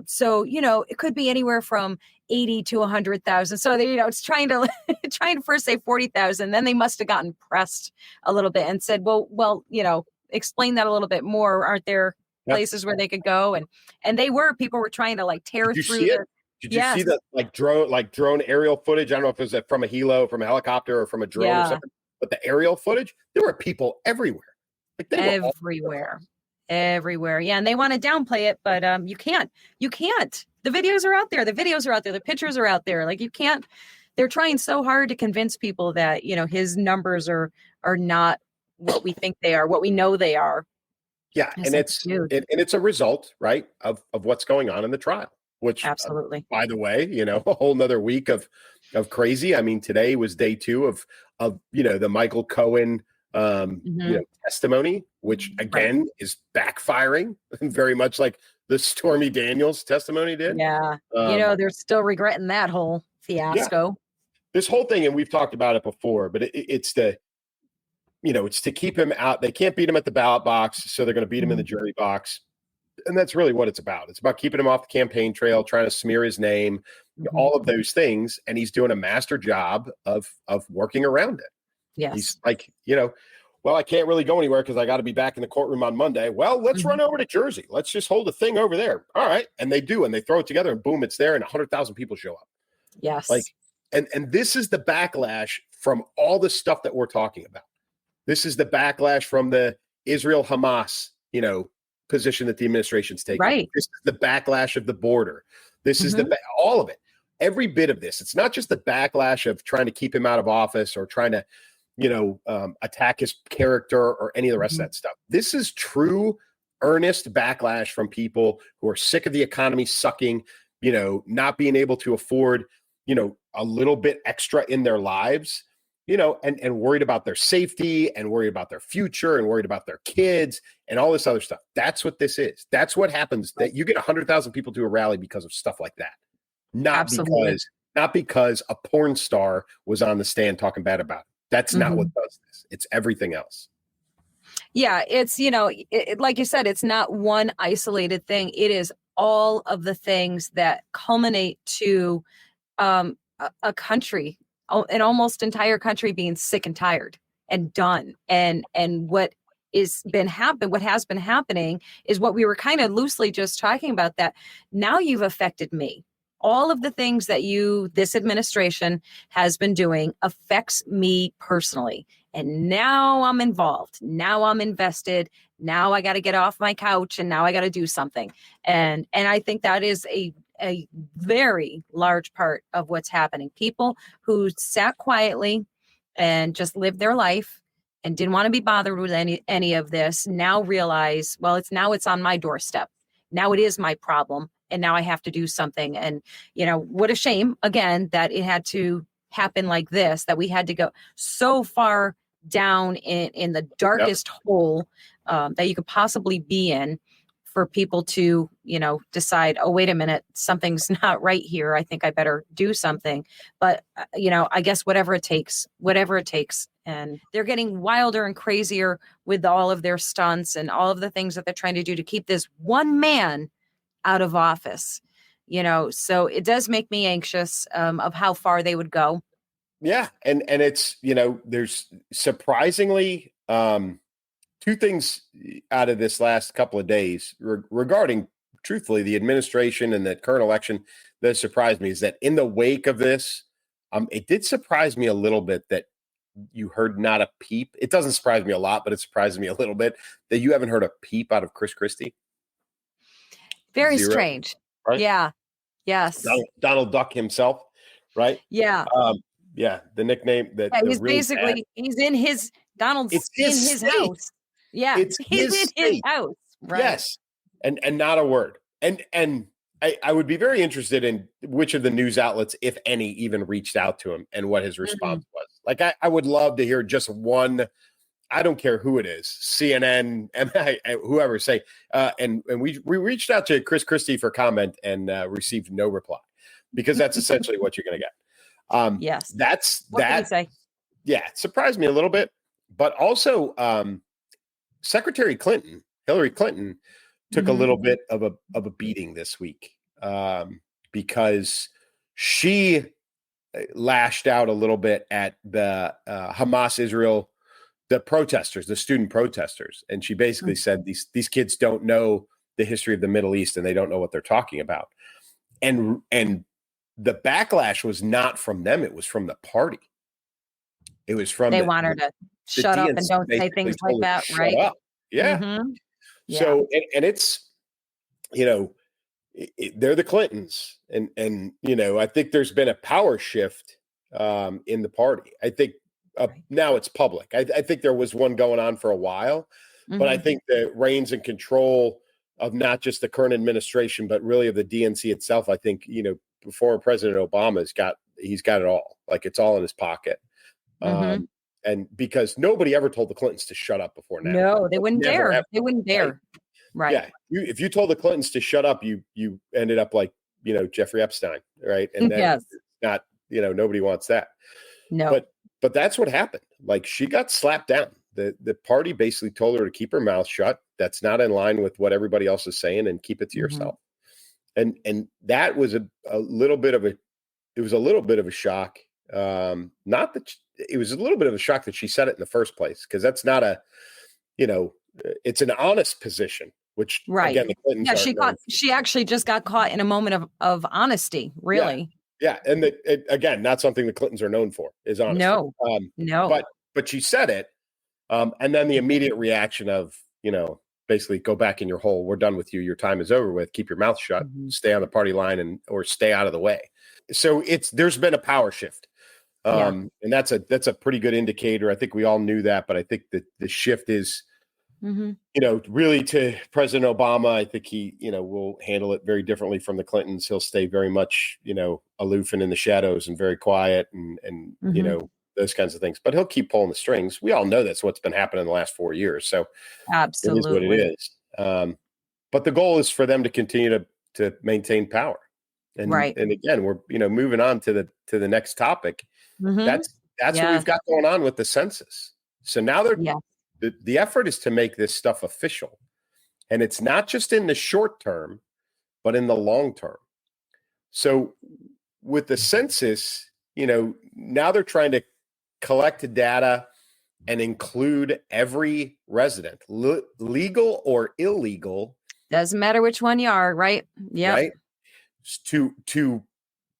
So, it could be anywhere from 80 to 100,000. So it's trying to first say 40,000. Then they must've gotten pressed a little bit and said, well, explain that a little bit more. Aren't there places where they could go? And people were trying to like tear through it. Did you see the drone aerial footage? I don't know if it was from a helo, from a helicopter, or from a drone or something. But the aerial footage, there were people everywhere. Everywhere. Yeah, and they want to downplay it, but you can't. The videos are out there. The pictures are out there. Like you can't. They're trying so hard to convince people that his numbers are not what we think they are, what we know they are. Yeah, and it's a result, right, of what's going on in the trial. Which absolutely, by the way, a whole nother week of crazy. I mean, today was day 2 of the Michael Cohen testimony, which again is backfiring very much like the Stormy Daniels testimony did. Yeah, they're still regretting that whole fiasco. Yeah. This whole thing, and we've talked about it before, but it's to keep him out. They can't beat him at the ballot box, so they're going to beat him in the jury box. And that's really what it's about. It's about keeping him off the campaign trail, trying to smear his name, all of those things. And he's doing a master job of working around it. Yes. He's like, well, I can't really go anywhere because I got to be back in the courtroom on Monday. Well, let's Mhm. run over to Jersey. Let's just hold a thing over there. All right. And they do, and they throw it together, and boom, it's there, and 100,000 people show up. Yes. Like, and this is the backlash from all the stuff that we're talking about. This is the backlash from the Israel Hamas, position that the administration's taking. Right. This is the backlash of the border. This is all of it. Every bit of this. It's not just the backlash of trying to keep him out of office or trying to, attack his character or any of the rest of that stuff. This is true, earnest backlash from people who are sick of the economy sucking, not being able to afford, a little bit extra in their lives, and worried about their safety and worried about their future and worried about their kids and all this other stuff. That's what this is. That's what happens. That you get 100,000 people to a rally because of stuff like that. Not because a porn star was on the stand talking bad about it. That's not what does this. It's everything else. Yeah, it's, like you said, it's not one isolated thing. It is all of the things that culminate to a country, an almost entire country being sick and tired and done. And what has been happening is what we were kind of loosely just talking about, that now you've affected me. All of the things that this administration has been doing affects me personally. And now I'm involved. Now I'm invested. Now I got to get off my couch and now I got to do something. And I think that is a very large part of what's happening. People who sat quietly and just lived their life and didn't want to be bothered with any of this now realize, well, it's on my doorstep. Now it is my problem. And now I have to do something. And, what a shame, again, that it had to happen like this, that we had to go so far down in the darkest hole that you could possibly be in for people to, decide, oh, wait a minute, something's not right here. I think I better do something. But, I guess whatever it takes. And they're getting wilder and crazier with all of their stunts and all of the things that they're trying to do to keep this one man out of office, so it does make me anxious of how far they would go. Yeah. And it's, there's surprisingly two things out of this last couple of days regarding, truthfully, the administration and the current election that surprised me is that in the wake of this, it did surprise me a little bit that you heard not a peep. It doesn't surprise me a lot, but it surprises me a little bit that you haven't heard a peep out of Chris Christie. Very Zero. Strange. Right? Yeah. Yes. Donald Duck himself, right? Yeah. Yeah. The nickname that he's really basically he's in his Donald's in his house. Yeah, he's in his house. Right. Yes, and not a word. And I would be very interested in which of the news outlets, if any, even reached out to him and what his response was. Like, I would love to hear just one. I don't care who it is, CNN, whoever, say. And we reached out to Chris Christie for comment and received no reply, because that's essentially what you're going to get. Yes, that's what that. Can you say? Yeah, it surprised me a little bit, but also Secretary Clinton, Hillary Clinton, took a little bit of a beating this week because she lashed out a little bit at the Hamas Israel. The protesters, the student protesters. And she basically said these kids don't know the history of the Middle East and they don't know what they're talking about. And the backlash was not from them. It was from the party. It was from they want her to shut up and don't say things like that, right? Up. Yeah. Yeah. So, and it's, they're the Clintons. And, I think there's been a power shift in the party. I think, now it's public. I think there was one going on for a while, but I think the reins and control of not just the current administration, but really of the DNC itself. I think, former President Obama's he's got it all. Like, it's all in his pocket. And because nobody ever told the Clintons to shut up before now. No, they wouldn't dare. Ever. They wouldn't dare. Right. Yeah. If you told the Clintons to shut up, you ended up like, Jeffrey Epstein. Right. And then it's not, nobody wants that. No. But that's what happened. Like, she got slapped down. The party basically told her to keep her mouth shut. That's not in line with what everybody else is saying, and keep it to yourself. And that was a little bit of a shock Not that it was a little bit of a shock that she said it in the first place, because that's not a, it's an honest position, which again, the Clintons she actually just got caught in a moment of honesty, really. Yeah. And again, not something the Clintons are known for, is honesty. No. But she said it. And then the immediate reaction of, basically go back in your hole. We're done with you. Your time is over with. Keep your mouth shut, stay on the party line or stay out of the way. So there's been a power shift. And that's a pretty good indicator. I think we all knew that, but I think that the shift is, really to President Obama. I think he, will handle it very differently from the Clintons. He'll stay very much, aloof and in the shadows and very quiet and those kinds of things, but he'll keep pulling the strings. We all know that's what's been happening in the last 4 years. So absolutely, it is what it is. But the goal is for them to continue to maintain power. And again, we're, moving on to the next topic. That's what we've got going on with the census. So now the effort is to make this stuff official, and it's not just in the short term, but in the long term. So with the census, now they're trying to collect data and include every resident, legal or illegal. Doesn't matter which one you are, right? Yeah. Right. To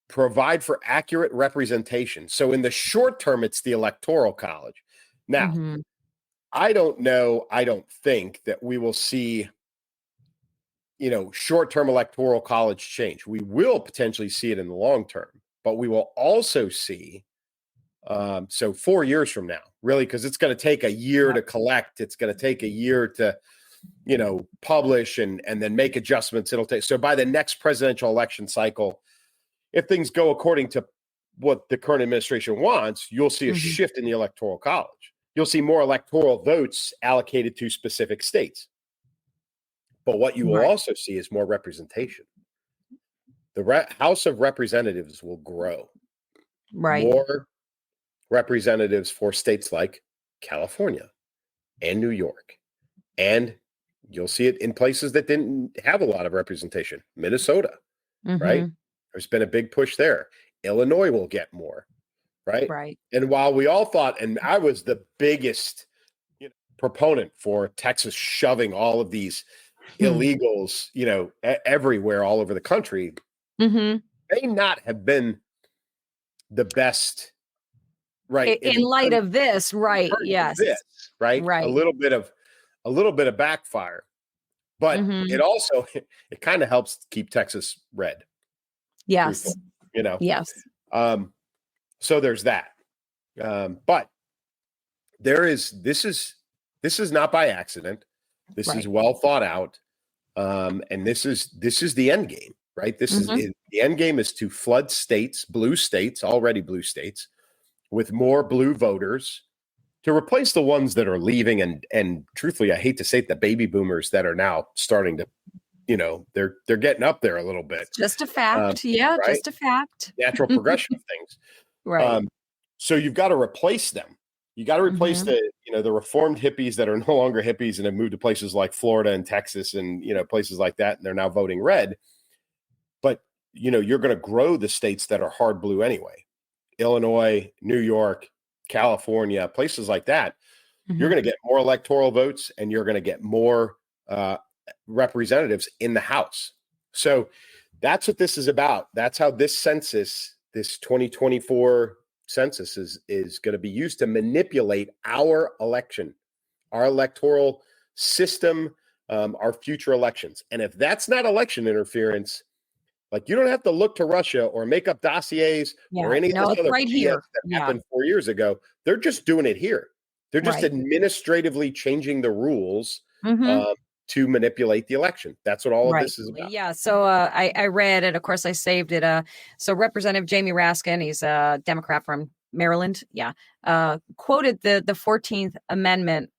provide for accurate representation. So in the short term, it's the Electoral College. Now, I don't think that we will see, short-term Electoral College change. We will potentially see it in the long term, but we will also see, so 4 years from now, really, because it's going to take a year to collect. It's going to take a year to, publish and then make adjustments. So by the next presidential election cycle, if things go according to what the current administration wants, you'll see a shift in the Electoral College. You'll see more electoral votes allocated to specific states. But what you will also see is more representation. The House of Representatives will grow. Right. More representatives for states like California and New York. And you'll see it in places that didn't have a lot of representation. Minnesota, right? There's been a big push there. Illinois will get more, right? Right. And while we all thought, and I was the biggest proponent for Texas shoving all of these illegals, everywhere, all over the country, may not have been the best, right? In light of this, right? Yes. Right. A little bit of backfire, but it also, it kind of helps keep Texas red. Yes. Yes. So there's that. But this is not by accident. This is well thought out. And this is the end game, right? This is the end game is to flood states, already blue states, with more blue voters to replace the ones that are leaving. And truthfully, I hate to say it, the baby boomers that are now starting to, they're getting up there a little bit. Just a fact. Right? Just a fact. Natural progression of things. Right. So you've got to replace them. You got to replace the reformed hippies that are no longer hippies and have moved to places like Florida and Texas and, places like that. And they're now voting red. But, you're going to grow the states that are hard blue anyway. Illinois, New York, California, places like that. You're going to get more electoral votes and you're going to get more representatives in the House. So that's what this is about. That's how this census, this 2024 census is going to be used to manipulate our election, our electoral system, our future elections. And if that's not election interference, like, you don't have to look to Russia or make up dossiers or any of this other right here that happened 4 years ago. They're just doing it here. They're just administratively changing the rules to manipulate the election. That's what all of this is about. Yeah. So I read it. Of course, I saved it. So Representative Jamie Raskin, he's a Democrat from Maryland. Yeah. Quoted the 14th Amendment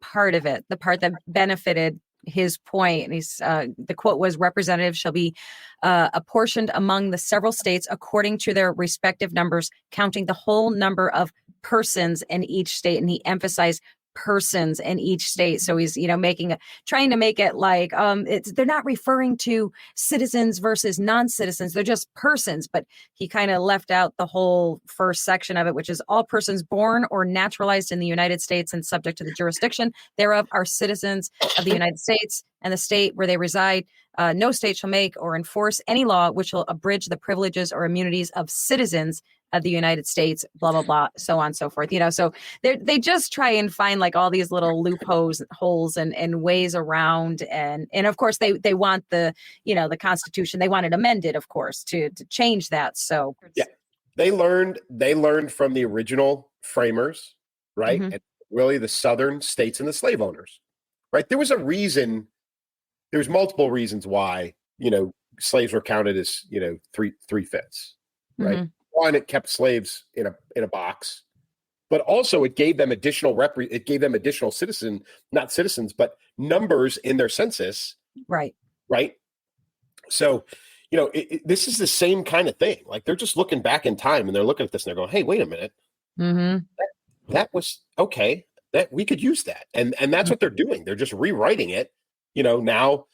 part of it, the part that benefited his point. And the quote was, representatives shall be apportioned among the several states according to their respective numbers, counting the whole number of persons in each state. And he emphasized persons in each state. So he's, trying to make it like they're not referring to citizens versus non-citizens. They're just persons. But he kind of left out the whole first section of it, which is all persons born or naturalized in the United States and subject to the jurisdiction thereof are citizens of the United States and the state where they reside. No state shall make or enforce any law which will abridge the privileges or immunities of citizens of the United States, blah, blah, blah, so on and so forth. So they just try and find like all these little loopholes holes and ways around. And of course, they want the Constitution. They want it amended, of course, to change that. So yeah, they learned from the original framers, right? Mm-hmm. And really the Southern states and the slave owners, right? There was a reason. There's multiple reasons why, slaves were counted as, 3/5, right? Mm-hmm. One, it kept slaves in a box, but also it gave them additional not citizens, but numbers in their census. Right. Right. So, this is the same kind of thing. Like they're just looking back in time and they're looking at this and they're going, hey, wait a minute. Mm-hmm. That was okay. That we could use that. And that's what they're doing. They're just rewriting it, now,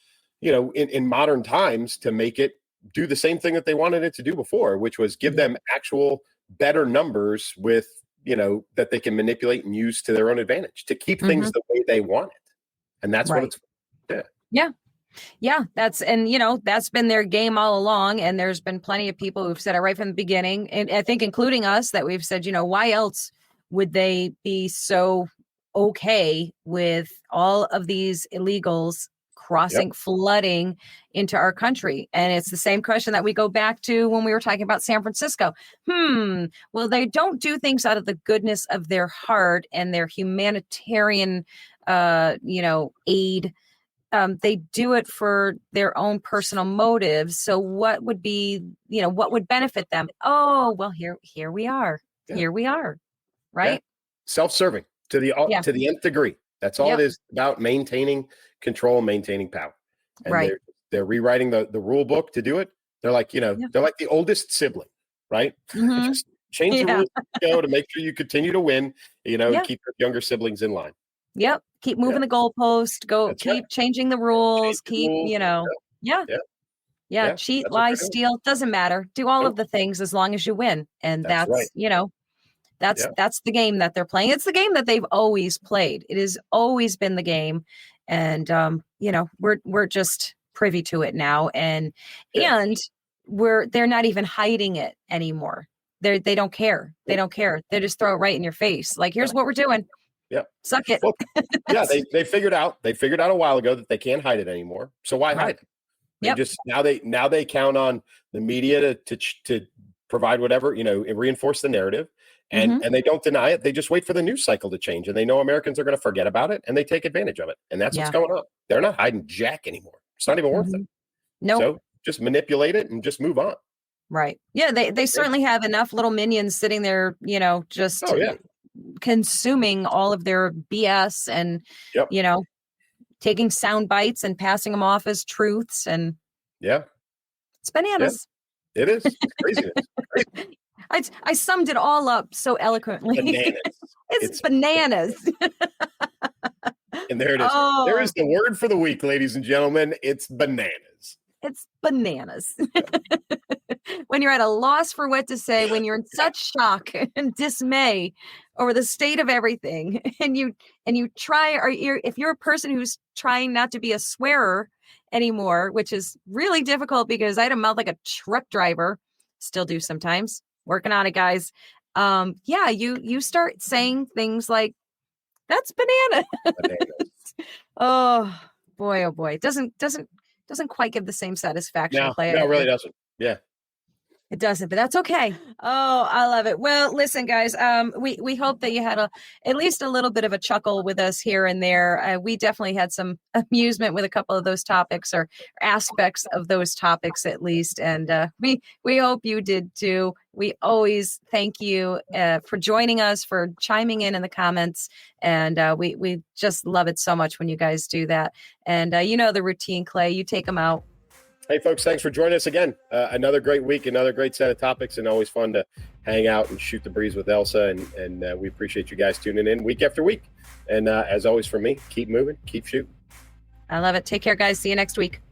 in modern times to make it do the same thing that they wanted it to do before, which was give them actual better numbers with, that they can manipulate and use to their own advantage to keep things the way they want it. And that's what it's. Yeah. That's been their game all along. And there's been plenty of people who've said it right from the beginning. And I think including us that we've said, why else would they be so okay with all of these illegals crossing, flooding into our country? And it's the same question that we go back to when we were talking about San Francisco. Well, they don't do things out of the goodness of their heart and their humanitarian, aid. They do it for their own personal motives. So what would be, what would benefit them? Oh, well, here we are. Yeah. Here we are. Right. Yeah. Self-serving to the nth degree. That's all it is about, maintaining control, maintaining power. And they're rewriting the rule book to do it. They're like, they're like the oldest sibling, right? Mm-hmm. Just change the rules to make sure you continue to win, keep your younger siblings in line. Yep. Keep moving the goalpost, changing the rules, cheat, lie, steal, doesn't matter. Do all of the things as long as you win. And that's that's the game that they're playing. It's the game that they've always played. It has always been the game. And, we're just privy to it now. And they're not even hiding it anymore. They don't care. They don't care. They just throw it right in your face. Like, here's what we're doing. Yeah. Suck it. Well, they figured out a while ago that they can't hide it anymore. So why hide it? Now they count on the media to provide whatever, reinforce the narrative. And they don't deny it. They just wait for the news cycle to change. And they know Americans are going to forget about it and they take advantage of it. And that's what's going on. They're not hiding jack anymore. It's not even worth it. No. So just manipulate it and just move on. Right. Yeah, they certainly have enough little minions sitting there, consuming all of their BS and, taking sound bites and passing them off as truths. And it's bananas. Yeah. It is. It's craziness. I summed it all up so eloquently. Bananas. It's bananas. And there it is. Oh. There is the word for the week, ladies and gentlemen. It's bananas. It's bananas. When you're at a loss for what to say, when you're in such shock and dismay over the state of everything, and you try, if you're a person who's trying not to be a swearer anymore, which is really difficult because I had a mouth like a truck driver, still do sometimes. Working on it, guys. You start saying things like, "That's bananas." Oh boy! It doesn't quite give the same satisfaction. No, it really doesn't. Yeah. It doesn't, but that's okay. Oh, I love it. Well, listen, guys, we hope that you had at least a little bit of a chuckle with us here and there. We definitely had some amusement with a couple of those topics or aspects of those topics, at least. And we hope you did too. We always thank you for joining us, for chiming in the comments. And we just love it so much when you guys do that. And the routine, Clay, you take them out. Hey, folks, thanks for joining us again. Another great week, another great set of topics, and always fun to hang out and shoot the breeze with Elsa. And we appreciate you guys tuning in week after week. And as always, for me, keep moving, keep shooting. I love it. Take care, guys. See you next week.